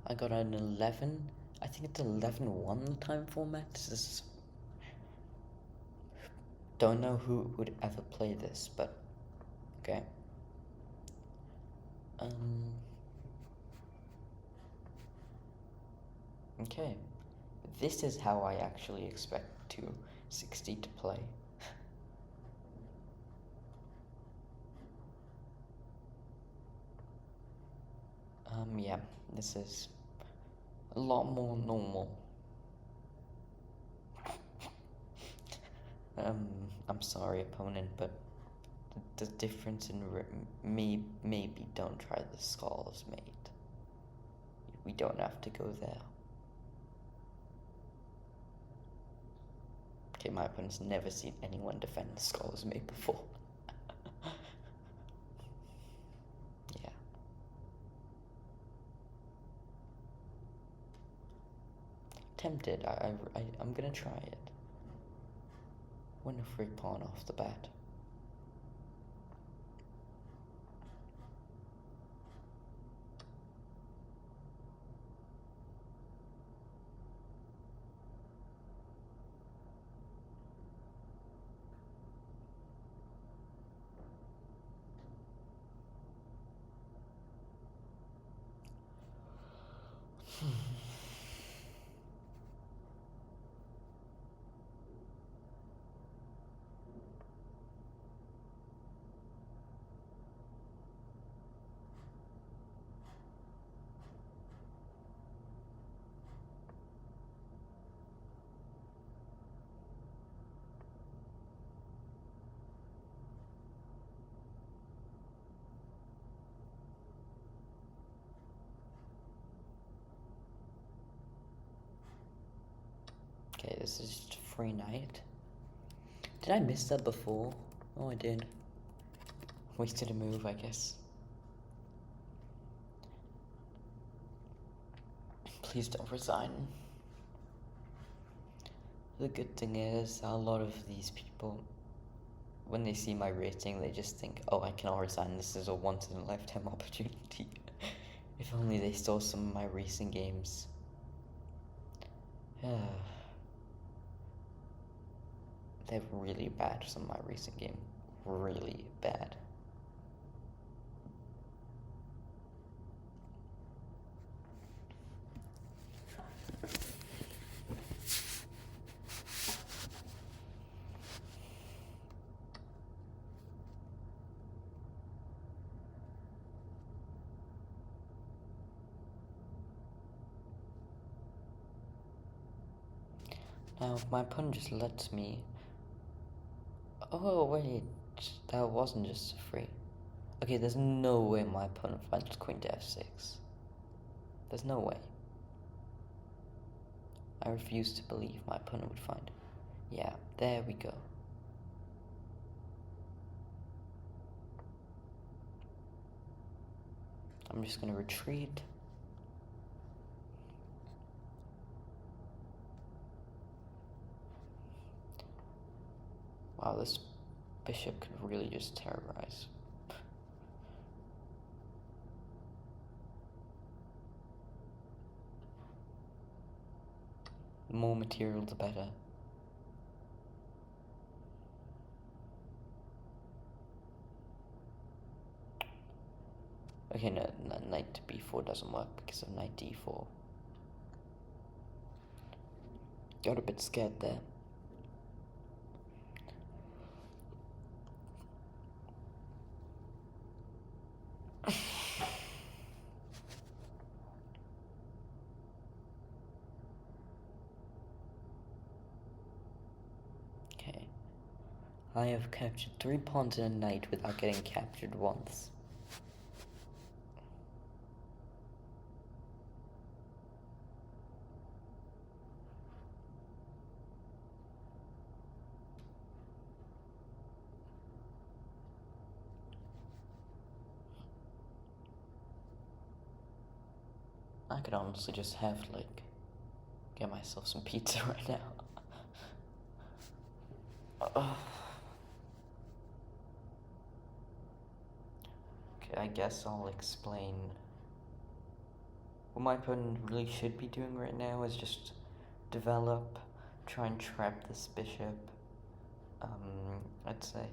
I got an 11. I think it's 11-1 time format. Don't know who would ever play this, but okay. Okay. This is how I actually expect to succeed to play. Yeah, this is a lot more normal. I'm sorry, opponent, but the difference in maybe don't try the Skulls Mate. We don't have to go there. Okay, my opponent's never seen anyone defend the Skulls Mate before. Yeah. Tempted. I'm gonna try it. Win a free pawn off the bat. Okay, this is just a free knight. Did I miss that before? Oh, I did. Wasted a move, I guess. Please don't resign. The good thing is, a lot of these people, when they see my rating, they just think, oh, I cannot resign, this is a once-in-a-lifetime opportunity. If only they saw some of my recent games. They're really bad, some of my recent games. Really bad. Now, if my opponent just lets me... Oh, wait, that wasn't just a free. Okay, there's no way my opponent finds queen to f6. There's no way. I refuse to believe my opponent would find. Yeah, there we go. I'm just gonna retreat. Wow, this bishop could really just terrorize. The more material, the better. Okay, no, knight to b4 doesn't work because of knight d4. Got a bit scared there. Okay. I have captured 3 pawns and a knight without getting captured once. I could honestly just have, like, get myself some pizza right now. Okay, I guess I'll explain what my opponent really should be doing right now is just develop, try and trap this bishop, I'd say,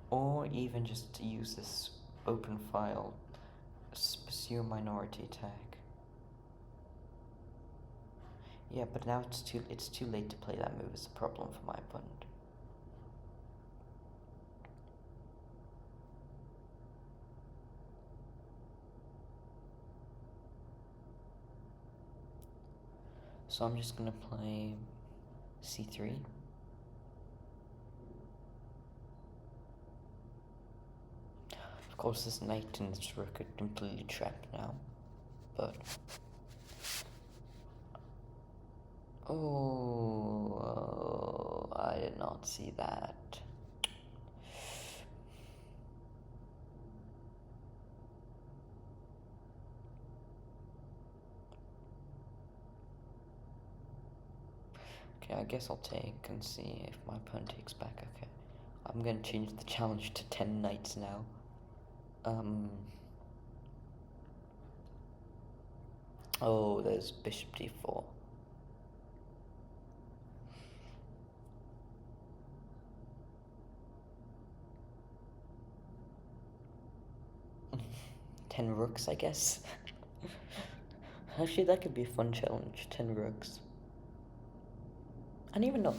or even just use this open file, pursue a minority attack. Yeah, but now it's too late to play that move is the problem for my opponent. So I'm just gonna play c3. Of course, this knight and this rook are completely trapped now, but oh, I did not see that. Okay, I guess I'll take and see if my opponent takes back. Okay, I'm gonna change the challenge to 10 knights now. Oh, there's bishop d4. Ten rooks, I guess. Actually, that could be a fun challenge. 10 rooks. I don't even know.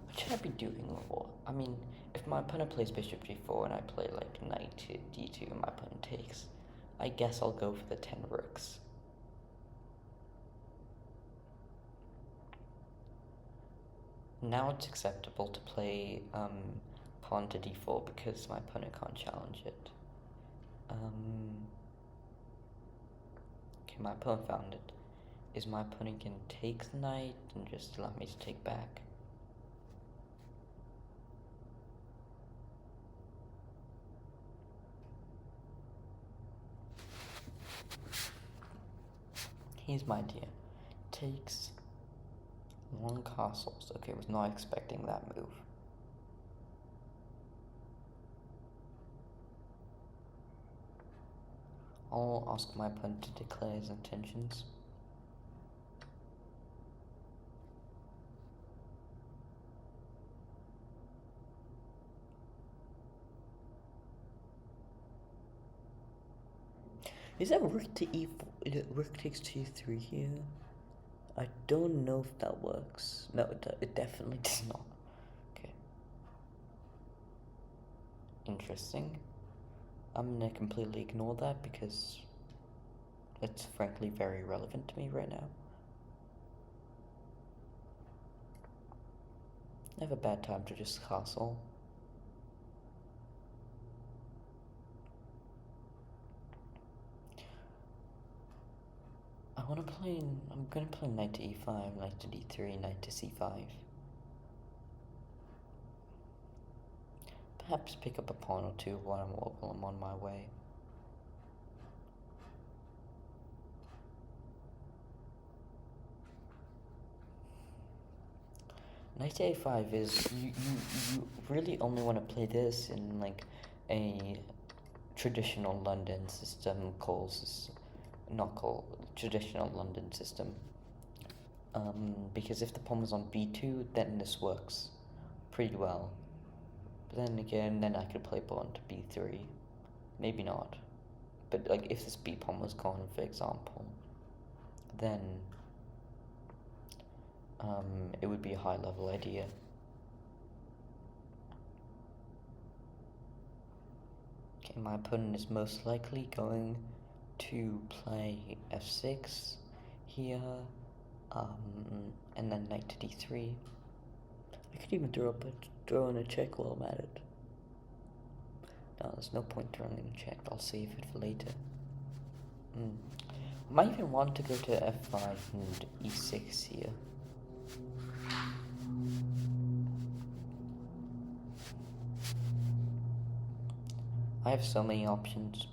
What should I be doing or what? I mean, if my opponent plays bishop g4 and I play like knight to d2 and my opponent takes, I guess I'll go for the 10 rooks. Now it's acceptable to play pawn to d4 because my opponent can't challenge it. Okay, my opponent found it. Is my opponent can take the knight and just allow me to take back? Here's my idea. Takes long castles. Okay, was not expecting that move. I'll ask my opponent to declare his intentions. Is that rook to e4? Rook takes g3 here? I don't know if that works. No, it definitely does not. Okay. Interesting. I'm gonna completely ignore that because it's frankly very relevant to me right now. I have a bad time to just castle. I'm gonna play knight to e5, knight to d3, knight to c5. Perhaps pick up a pawn or two while I'm on my way. Knight to a5 is, you really only want to play this in like a traditional London system traditional London system. Because if the pawn was on b2, then this works pretty well. But then again, then I could play pawn to b3. Maybe not. But like if this b pawn was gone, for example, then it would be a high level idea. Okay, my opponent is most likely going to play f6 here, and then knight to d3. I could even throw in a check while I'm at it. No, there's no point throwing in a check. I'll save it for later. I might even want to go to f5 and e6 here. I have so many options.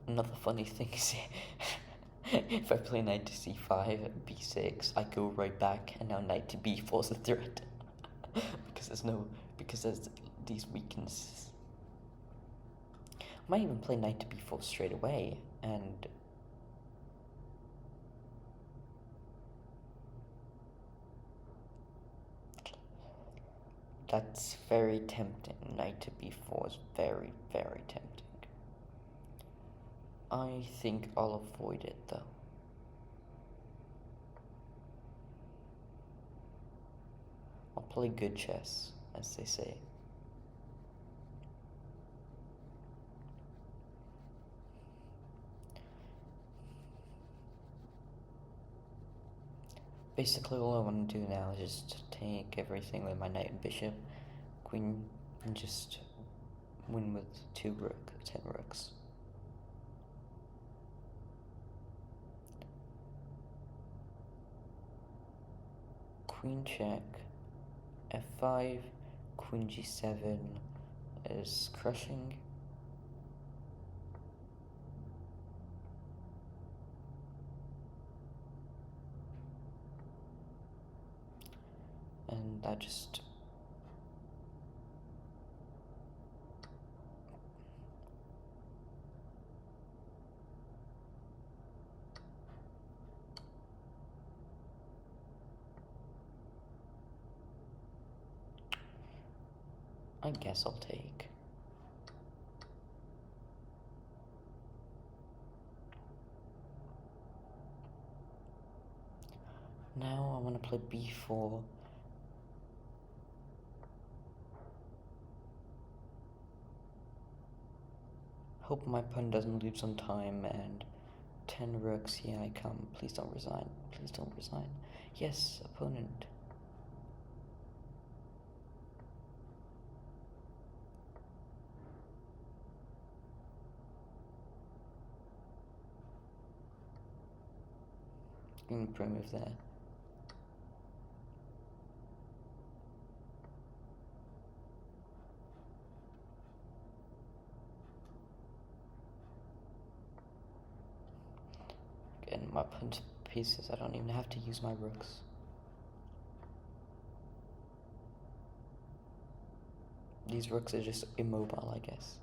Another funny thing is if I play knight to c5 and b6, I go right back, and now knight to b4 is a threat. because there's these weaknesses. I might even play knight to b4 straight away, and that's very tempting. Knight to b4 is very, very tempting. I think I'll avoid it though. I'll play good chess, as they say. Basically, all I want to do now is just take everything with my knight and bishop, queen, and just win with 10 rooks. Queen check, f5, queen g7 is crushing. And I just I guess I'll take. Now I want to play b4. Hope my pawn doesn't lose some time, and 10 rooks, here I come. Please don't resign. Please don't resign. Yes, opponent. Primitive there. Again, my pawn's pieces, I don't even have to use my rooks. These rooks are just immobile, I guess.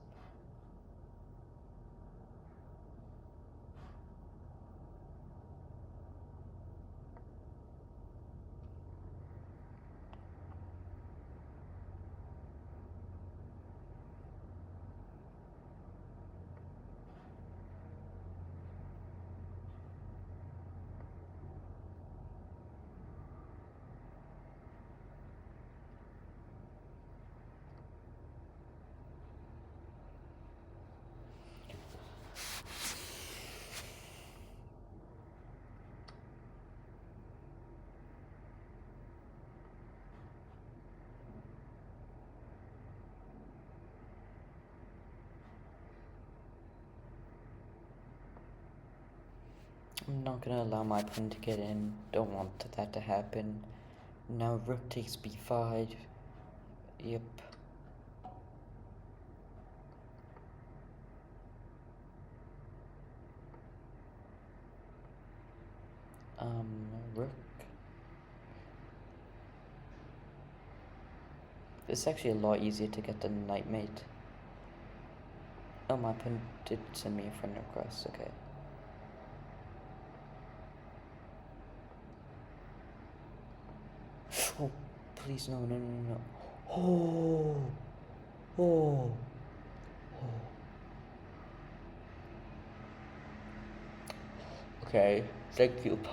I'm not gonna allow my pawn to get in. Don't want that to happen. Now rook takes b5. Yep. Rook. It's actually a lot easier to get the knight mate. Oh, my pawn did send me a friend request, okay. Oh, please, no, no, no, no. Oh, oh, oh. Okay, thank you.